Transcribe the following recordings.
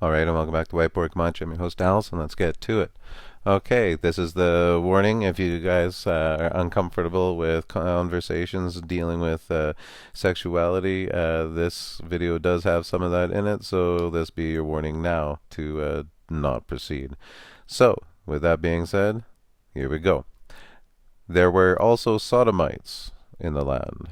Alright, and welcome back to Whiteboard Comanche. I'm your host, Allison. Let's get to it. Okay, this is the warning. If you guys are uncomfortable with conversations dealing with sexuality, this video does have some of that in it, so this be your warning now to not proceed. So, with that being said, here we go. There were also Sodomites in the land.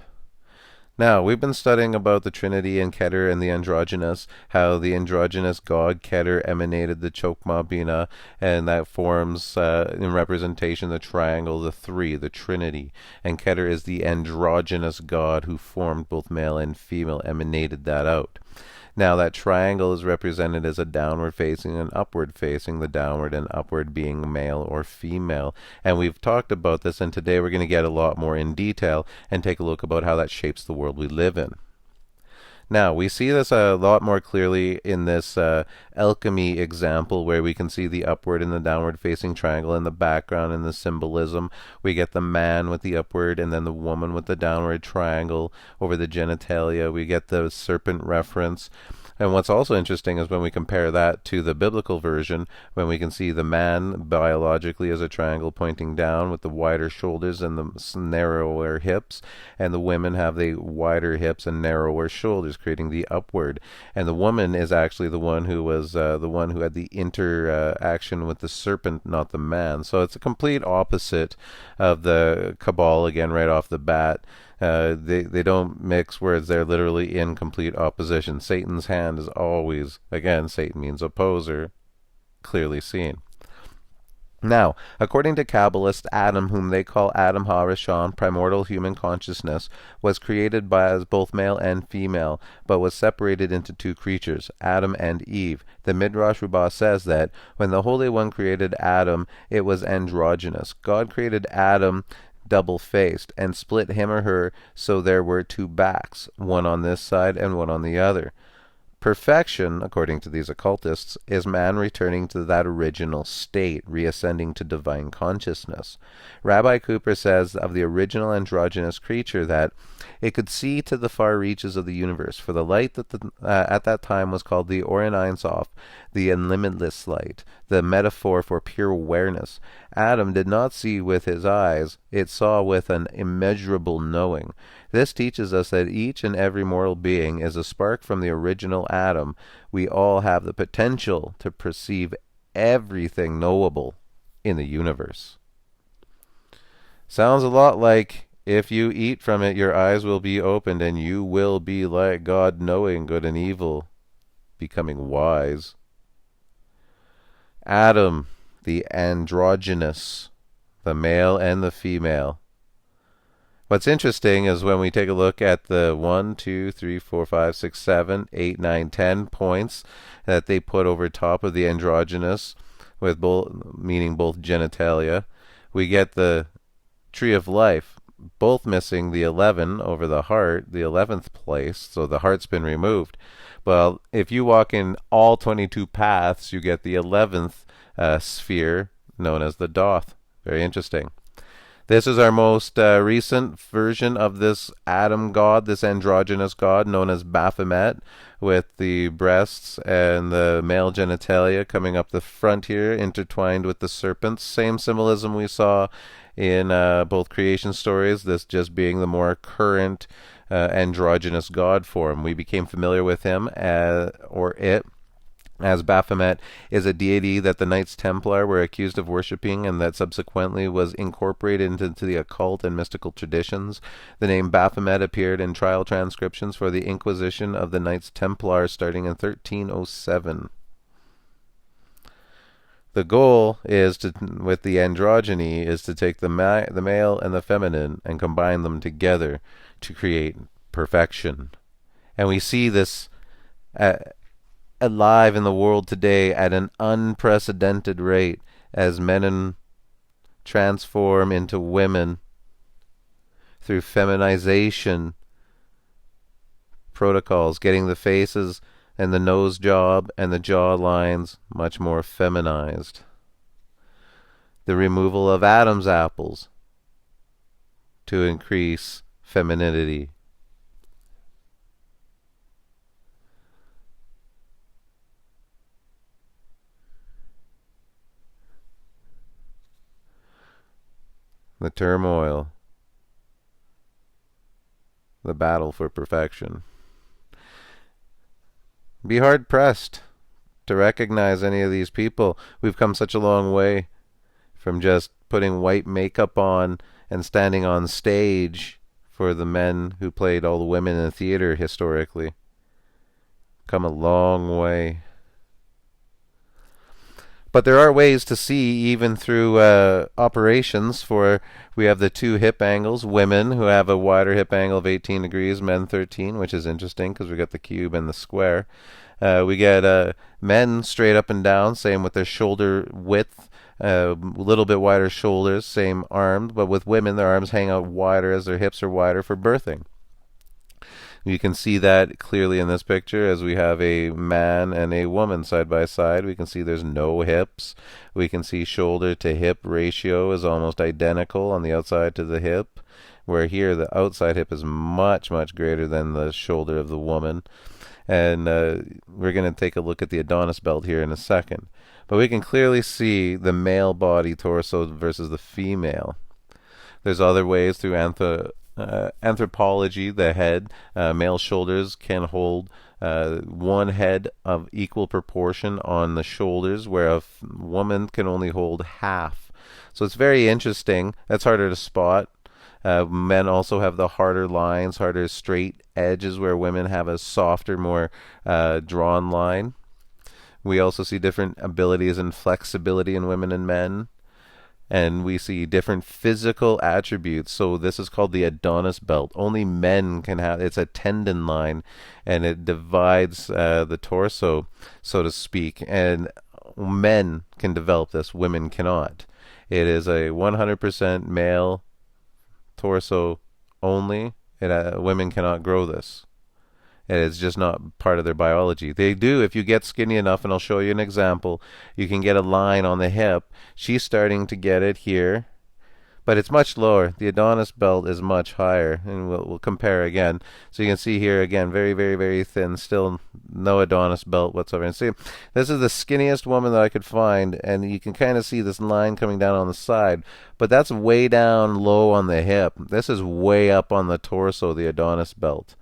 Now, we've been studying about the Trinity and Keter and the androgynous, how the androgynous god Keter emanated the Chokmah Bina, and that forms, in representation, the triangle, the three, the Trinity. And Keter is the androgynous god who formed both male and female, emanated that out. Now, that triangle is represented as a downward facing and upward facing, the downward and upward being male or female. And we've talked about this, and today we're going to get a lot more in detail and take a look about how that shapes the world we live in. Now, we see this a lot more clearly in this alchemy example where we can see the upward and the downward facing triangle in the background and the symbolism. We get the man with the upward and then the woman with the downward triangle over the genitalia. We get the serpent reference. And what's also interesting is when we compare that to the biblical version, when we can see the man biologically as a triangle pointing down with the wider shoulders and the narrower hips, and the women have the wider hips and narrower shoulders, creating the upward. And the woman is actually the one who was the one who had the interaction with the serpent, not the man. So it's a complete opposite of the Kabbalah again right off the bat. They don't mix words. They're literally in complete opposition. Satan's hand is always, again, Satan means opposer, clearly seen. Now, according to Kabbalists, Adam, whom they call Adam HaRishon, primordial human consciousness, was created by as both male and female, but was separated into two creatures, Adam and Eve. The Midrash Rabbah says that when the Holy One created Adam, it was androgynous. God created Adam double-faced and split him or her so there were two backs, one on this side and one on the other. Perfection, according to these occultists, is man returning to that original state, reascending to divine consciousness. Rabbi Cooper says of the original androgynous creature that it could see to the far reaches of the universe, for the light that at that time was called the Oren Ein Sof, the unlimitless light, the metaphor for pure awareness. Adam did not see with his eyes, it saw with an immeasurable knowing. This teaches us that each and every mortal being is a spark from the original Adam. We all have the potential to perceive everything knowable in the universe. Sounds a lot like if you eat from it, your eyes will be opened and you will be like God, knowing good and evil, becoming wise. Adam, the androgynous, the male and the female. What's interesting is when we take a look at the 1, 2, 3, 4, 5, 6, 7, 8, 9, 10 points that they put over top of the androgynous, with both meaning both genitalia, we get the tree of life, both missing the 11 over the heart, the 11th place, so the heart's been removed. Well, if you walk in all 22 paths, you get the 11th sphere, known as the Doth. Very interesting. This is our most recent version of this Adam god, this androgynous god, known as Baphomet, with the breasts and the male genitalia coming up the front here, intertwined with the serpents. Same symbolism we saw in both creation stories, this just being the more current androgynous god form. We became familiar with him, or it, as Baphomet is a deity that the Knights Templar were accused of worshipping and that subsequently was incorporated into the occult and mystical traditions. The name Baphomet appeared in trial transcriptions for the Inquisition of the Knights Templar starting in 1307. The goal is to, with the androgyny, is to take the male and the feminine and combine them together to create perfection. And we see this alive in the world today at an unprecedented rate as men transform into women through feminization protocols, getting the faces and the nose job and the jaw lines much more feminized. The removal of Adam's apples to increase femininity. the turmoil, the battle for perfection. Be hard pressed to recognize any of these people. We've come such a long way from just putting white makeup on and standing on stage for the men who played all the women in the theater historically. Come a long way. But there are ways to see even through operations for, we have the two hip angles, women who have a wider hip angle of 18 degrees, men 13, which is interesting because we got the cube and the square. We get men straight up and down, same with their shoulder width, a little bit wider shoulders, same arms, but with women their arms hang out wider as their hips are wider for birthing. You can see that clearly in this picture as we have a man and a woman side by side. We can see there's no hips. We can see shoulder to hip ratio is almost identical on the outside to the hip, where here the outside hip is much, much greater than the shoulder of the woman. And we're going to take a look at the Adonis belt here in a second. But we can clearly see the male body torso versus the female. There's other ways through anthropology, the head, male shoulders can hold one head of equal proportion on the shoulders, where a woman can only hold half. So it's very interesting. That's harder to spot. Men also have the harder lines, harder straight edges, where women have a softer, more drawn line. We also see different abilities and flexibility in women and men. And we see different physical attributes. So this is called the Adonis belt. Only men can have, it's a tendon line, and it divides the torso, so to speak. And men can develop this, women cannot. It is a 100% male torso only. Women cannot grow this. It's just not part of their biology. They do if you get skinny enough, and I'll show you an example. You can get a line on the hip. She's starting to get it here, but it's much lower. The Adonis belt is much higher, and we'll compare again. So you can see here again, very, very, very thin, still no Adonis belt whatsoever. And see, this is the skinniest woman that I could find, and you can kind of see this line coming down on the side, but that's way down low on the hip. This is way up on the torso, the Adonis belt.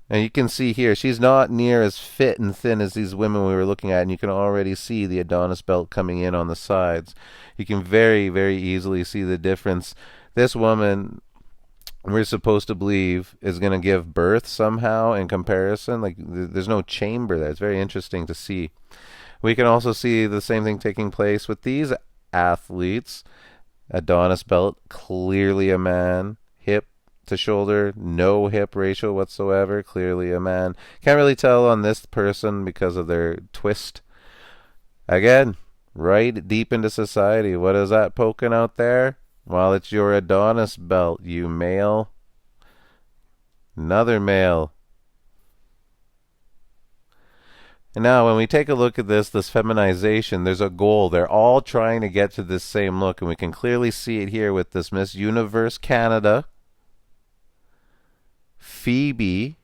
And you can see here, she's not near as fit and thin as these women we were looking at, and you can already see the Adonis belt coming in on the sides. You can very, very easily see the difference. This woman, we're supposed to believe, is going to give birth somehow in comparison. Like, there's no chamber there. It's very interesting to see. We can also see the same thing taking place with these athletes. Adonis belt, clearly a man. Hip to shoulder, no hip ratio whatsoever, clearly a man. Can't really tell on this person because of their twist. Again, right deep into society. What is that poking out there? Well, it's your Adonis belt, you male. Another male. And now when we take a look at this feminization, there's a goal. They're all trying to get to this same look, and we can clearly see it here with this Miss Universe Canada, Phoebe,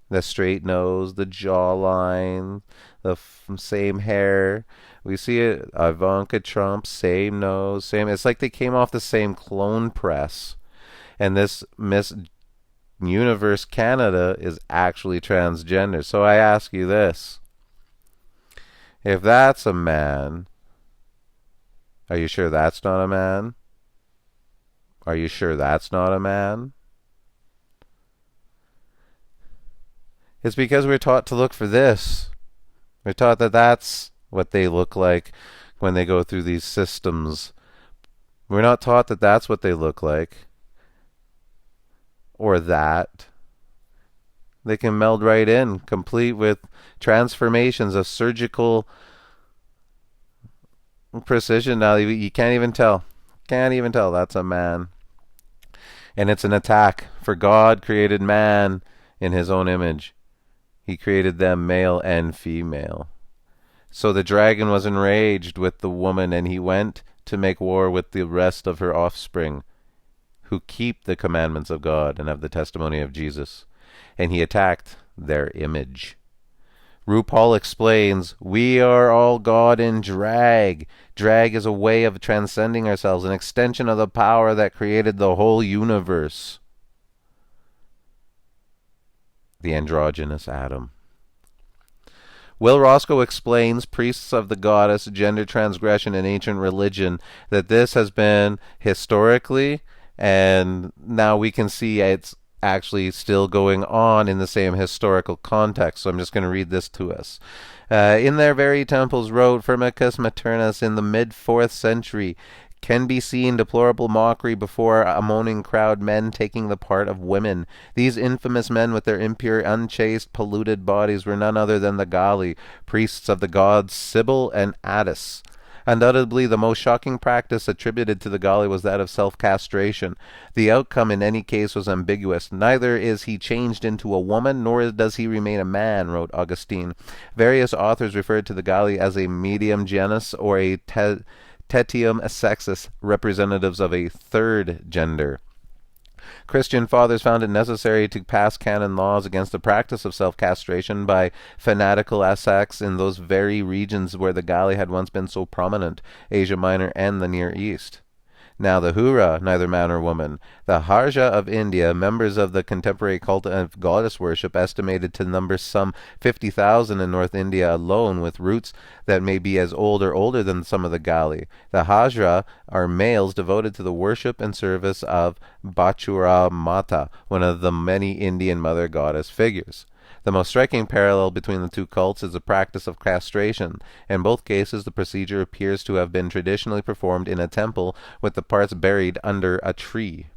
the straight nose, the jawline, the same hair. We see it. Ivanka Trump, same nose, same. It's like they came off the same clone press. And this Miss Universe Canada is actually transgender. So I ask you this. If that's a man, are you sure that's not a man? Are you sure that's not a man? It's because we're taught to look for this. We're taught that that's what they look like when they go through these systems. We're not taught that that's what they look like. Or that. They can meld right in, complete with transformations of surgical precision. Now you can't even tell. Can't even tell that's a man. And it's an attack. For God created man in his own image. He created them male and female. So the dragon was enraged with the woman, and he went to make war with the rest of her offspring, who keep the commandments of God and have the testimony of Jesus. And he attacked their image. RuPaul explains, we are all God in drag. Drag is a way of transcending ourselves, an extension of the power that created the whole universe. The androgynous Adam. Will Roscoe explains, priests of the goddess, gender transgression in ancient religion, that this has been historically, and now we can see it's actually still going on in the same historical context. So I'm just going to read this to us. In their very temples, wrote Firmicus Maternus in the mid-4th century, can be seen deplorable mockery before a moaning crowd, men taking the part of women. These infamous men with their impure, unchaste, polluted bodies were none other than the Galli, priests of the gods Cybele and Attis. Undoubtedly, the most shocking practice attributed to the Galli was that of self-castration. The outcome in any case was ambiguous. Neither is he changed into a woman, nor does he remain a man, wrote Augustine. Various authors referred to the Galli as a medium genus or a Tetium sexus, representatives of a third gender. Christian fathers found it necessary to pass canon laws against the practice of self-castration by fanatical ascetics in those very regions where the Galli had once been so prominent, Asia Minor and the Near East. Now the Hura, neither man nor woman, the Harja of India, members of the contemporary cult of goddess worship, estimated to number some 50,000 in North India alone, with roots that may be as old or older than some of the Galli. The Hajra are males devoted to the worship and service of Bachura Mata, one of the many Indian mother goddess figures. The most striking parallel between the two cults is the practice of castration. In both cases, the procedure appears to have been traditionally performed in a temple, with the parts buried under a tree.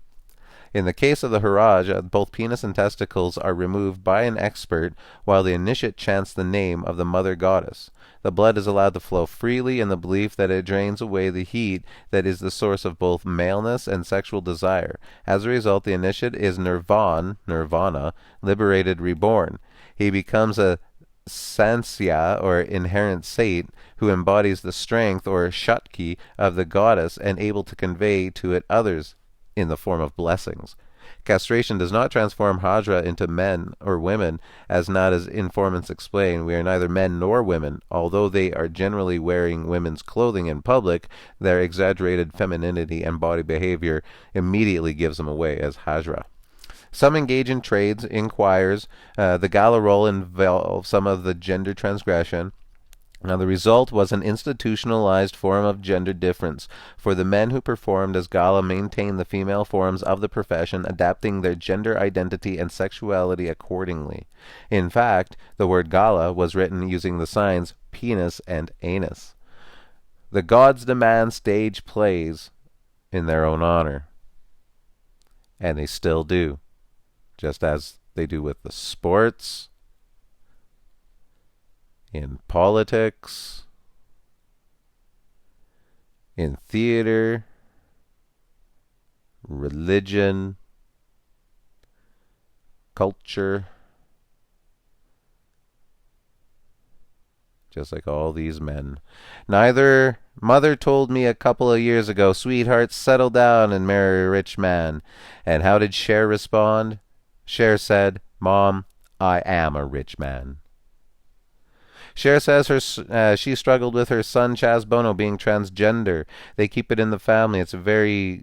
In the case of the Huraj, both penis and testicles are removed by an expert, while the initiate chants the name of the mother goddess. The blood is allowed to flow freely in the belief that it drains away the heat that is the source of both maleness and sexual desire. As a result, the initiate is nirvana, liberated, reborn. He becomes a Sansya, or inherent saint, who embodies the strength, or Shakti, of the goddess and able to convey to it others in the form of blessings. Castration does not transform Hajra into men or women, as Nada's informants explain. We are neither men nor women. Although they are generally wearing women's clothing in public, their exaggerated femininity and body behavior immediately gives them away as Hajra. Some engage in trades, inquires. The gala role involves some of the gender transgression. Now the result was an institutionalized form of gender difference, for the men who performed as gala maintained the female forms of the profession, adapting their gender identity and sexuality accordingly. In fact, the word gala was written using the signs penis and anus. The gods demand stage plays in their own honor, and they still do. Just as they do with the sports, in politics, in theater, religion, culture, just like all these men. Mother told me a couple of years ago, sweetheart, settle down and marry a rich man. And how did Cher respond? Cher said, Mom, I am a rich man. Cher says she struggled with her son Chaz Bono being transgender. They keep it in the family. It's a very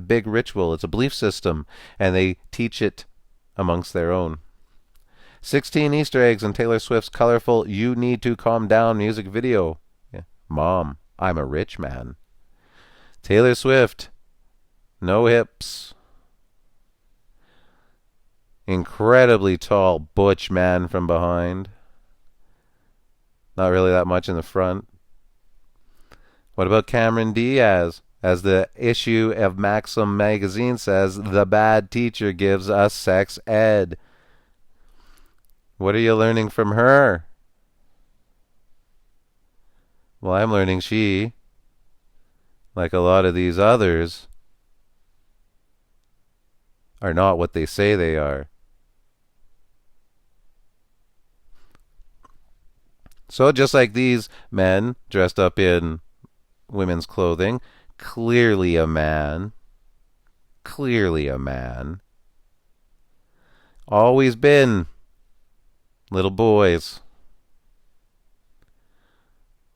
big ritual. It's a belief system, and they teach it amongst their own. 16 Easter eggs in Taylor Swift's colorful You Need to Calm Down music video. Yeah. Mom, I'm a rich man. Taylor Swift, no hips. Incredibly tall, butch man from behind. Not really that much in the front. What about Cameron Diaz? As the issue of Maxim magazine says, the bad teacher gives us sex ed. What are you learning from her? Well, I'm learning she, like a lot of these others, are not what they say they are. So just like these men dressed up in women's clothing, clearly a man, always been little boys.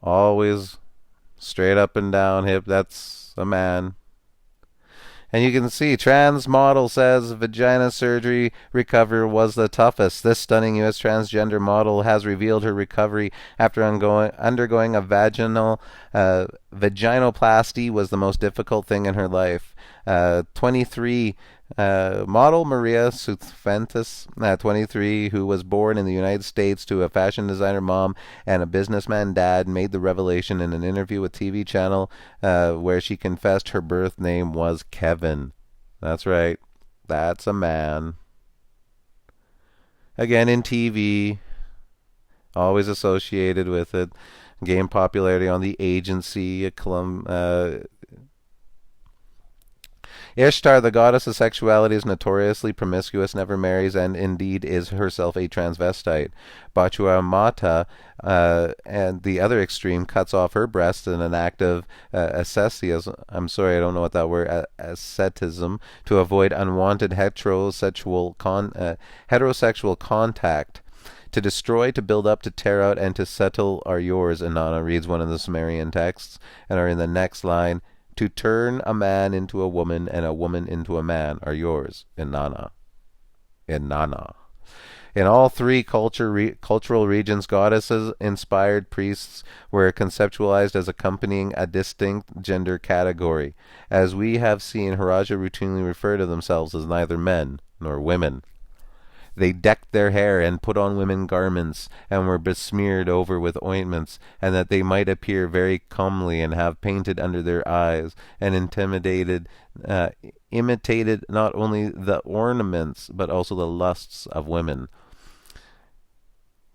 Always straight up and down hip. That's a man. And you can see trans model says vagina surgery recovery was the toughest. This stunning U.S. transgender model has revealed her recovery after undergoing a vaginoplasty was the most difficult thing in her life. 23 model Maria Sutfentis, 23, who was born in the United States to a fashion designer mom and a businessman dad, made the revelation in an interview with TV channel where she confessed her birth name was Kevin. That's right. That's a man. Again, in TV, always associated with it. Gained popularity on The Agency, Ishtar, the goddess of sexuality, is notoriously promiscuous, never marries, and indeed is herself a transvestite. Bachua Mata, and the other extreme, cuts off her breasts in an act of asceticism. I'm sorry, I don't know what that word, asceticism, to avoid unwanted heterosexual contact. To destroy, to build up, to tear out, and to settle are yours, Inanna reads one of the Sumerian texts, and are in the next line. To turn a man into a woman and a woman into a man are yours, Inanna. Inanna. In all three cultural regions, goddesses-inspired priests were conceptualized as accompanying a distinct gender category. As we have seen, Haraja routinely refer to themselves as neither men nor women. They decked their hair and put on women garments and were besmeared over with ointments, and that they might appear very comely and have painted under their eyes and imitated not only the ornaments but also the lusts of women.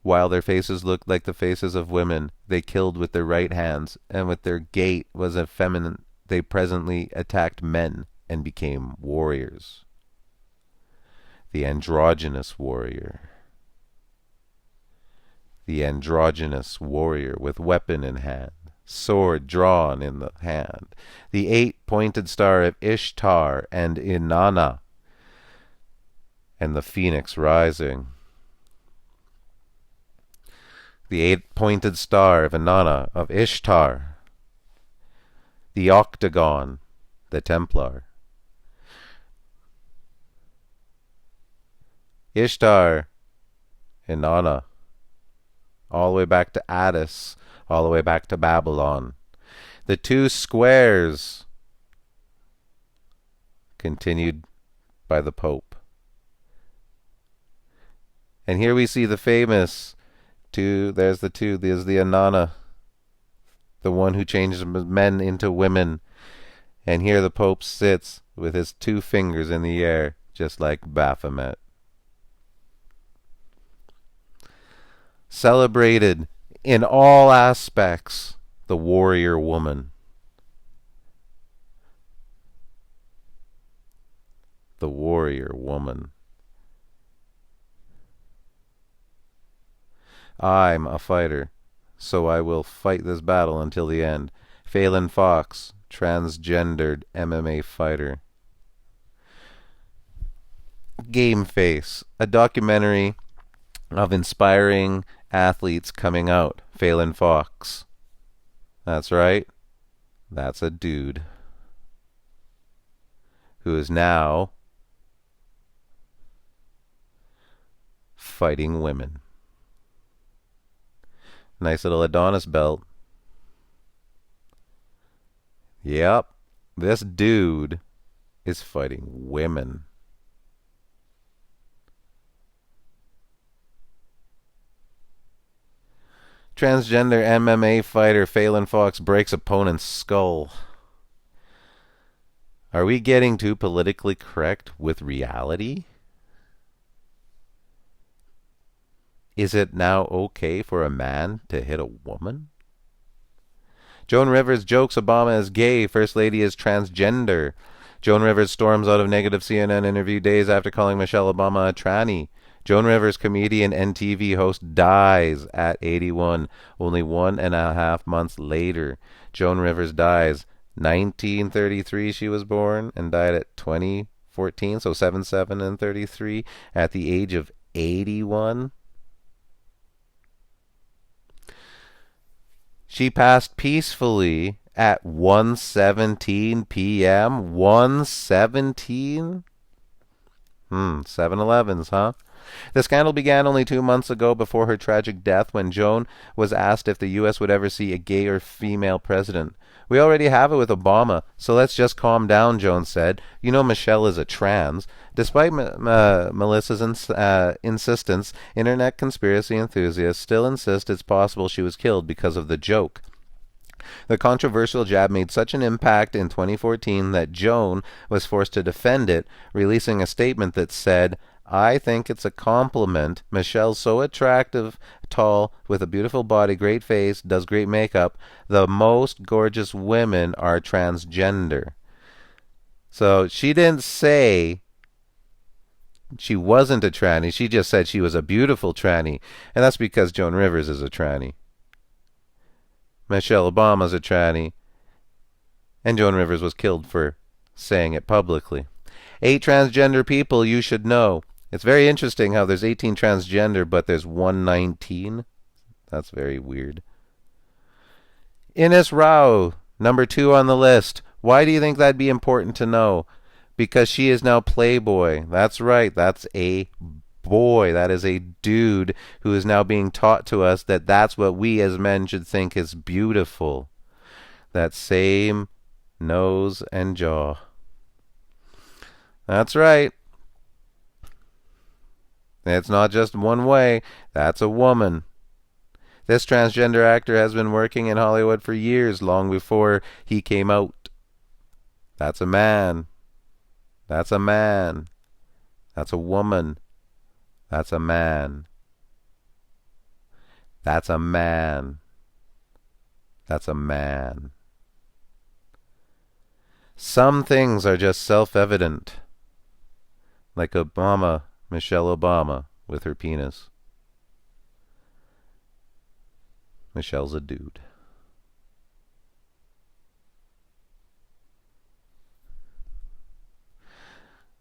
While their faces looked like the faces of women, they killed with their right hands, and with their gait was effeminate. They presently attacked men and became warriors. The androgynous warrior. The androgynous warrior with weapon in hand, sword drawn in the hand. The 8-pointed star of Ishtar and Inanna, and the phoenix rising. The 8-pointed star of Inanna, of Ishtar. The octagon, the Templar. Ishtar, Inanna, all the way back to Addis, all the way back to Babylon. The two squares, continued by the Pope. And here we see the famous two, there's the Inanna, the one who changes men into women. And here the Pope sits with his 2 fingers in the air, just like Baphomet. Celebrated in all aspects, the warrior woman. The warrior woman. I'm a fighter, so I will fight this battle until the end. Phelan Fox, transgendered MMA fighter. Game Face, a documentary of inspiring athletes coming out. Phelan Fox. That's right. That's a dude who is now fighting women. Nice little Adonis belt. Yep. This dude is fighting women. Transgender MMA fighter Phelan Fox breaks opponent's skull. Are we getting too politically correct with reality? Is it now okay for a man to hit a woman? Joan Rivers jokes Obama is gay, First Lady is transgender. Joan Rivers storms out of negative CNN interview days after calling Michelle Obama a tranny. Joan Rivers, comedian and TV host, dies at 81, only 1.5 months later. Joan Rivers dies 1933 she was born and died at 2014, so 7 and 33 at the age of 81. She passed peacefully at 1:17 p.m. 1:17? 7-Elevens, huh? The scandal began only 2 months ago before her tragic death when Joan was asked if the U.S. would ever see a gay or female president. We already have it with Obama, so let's just calm down, Joan said. You know Michelle is a trans. Despite Melissa's insistence, internet conspiracy enthusiasts still insist it's possible she was killed because of the joke. The controversial jab made such an impact in 2014 that Joan was forced to defend it, releasing a statement that said, I think it's a compliment. Michelle's so attractive, tall, with a beautiful body, great face, does great makeup. The most gorgeous women are transgender. So she didn't say she wasn't a tranny. She just said she was a beautiful tranny. And that's because Joan Rivers is a tranny. Michelle Obama's a tranny. And Joan Rivers was killed for saying it publicly. 8 transgender people you should know. It's very interesting how there's 18 transgender, but there's 119. That's very weird. Ines Rao, number 2 on the list. Why do you think that'd be important to know? Because she is now Playboy. That's right. That's a boy. That is a dude who is now being taught to us that that's what we as men should think is beautiful. That same nose and jaw. That's right. It's not just one way. That's a woman. This transgender actor has been working in Hollywood for years, long before he came out. That's a man. That's a man. That's a woman. That's a man. That's a man. That's a man. Some things are just self-evident. Like Obama, Michelle Obama, with her penis. Michelle's a dude.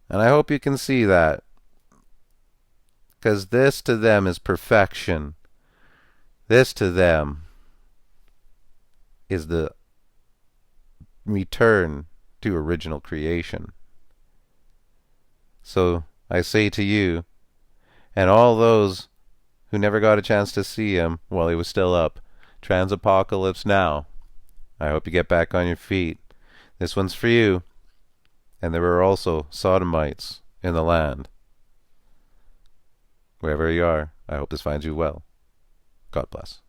And I hope you can see that. Because this to them is perfection. This to them is the return to original creation. So I say to you, and all those who never got a chance to see him while he was still up, Transapocalypse now. I hope you get back on your feet. This one's for you. And there were also Sodomites in the land. Wherever you are, I hope this finds you well. God bless.